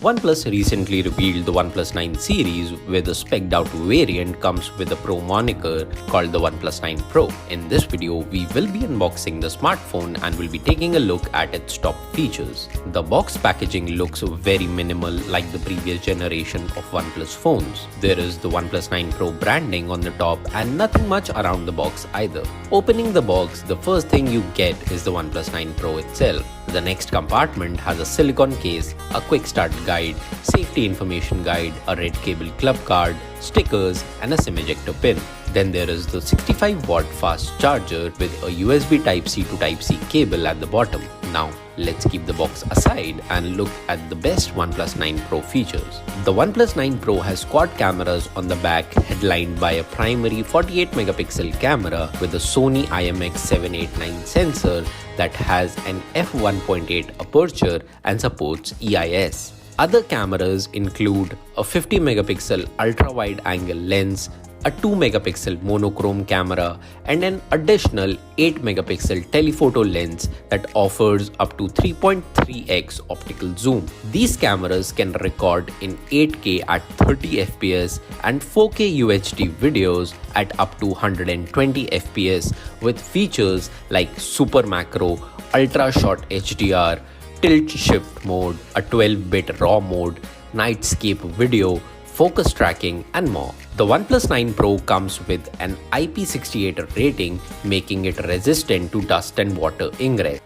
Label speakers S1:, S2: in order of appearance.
S1: OnePlus recently revealed the OnePlus 9 series, where the spec'd out variant comes with a Pro moniker called the OnePlus 9 Pro. In this video, we will be unboxing the smartphone and will be taking a look at its top features. The box packaging looks very minimal like the previous generation of OnePlus phones. There is the OnePlus 9 Pro branding on the top and nothing much around the box either. Opening the box, the first thing you get is the OnePlus 9 Pro itself. The next compartment has a silicone case, a quick start guide, safety information guide, a red cable club card, stickers and a SIM ejector pin. Then there is the 65-watt fast charger with a USB Type-C to Type-C cable at the bottom. Now let's keep the box aside and look at the best OnePlus 9 Pro features. The OnePlus 9 Pro has quad cameras on the back, headlined by a primary 48-megapixel camera with a Sony IMX789 sensor that has an f1.8 aperture and supports EIS. Other cameras include a 50-megapixel ultra-wide angle lens, a 2-megapixel monochrome camera, and an additional 8-megapixel telephoto lens that offers up to 3.3x optical zoom. These cameras can record in 8K at 30 fps and 4K UHD videos at up to 120 fps with features like super macro, ultra short HDR, tilt shift mode, a 12-bit RAW mode, nightscape video, focus tracking and more. The OnePlus 9 Pro comes with an IP68 rating, making it resistant to dust and water ingress.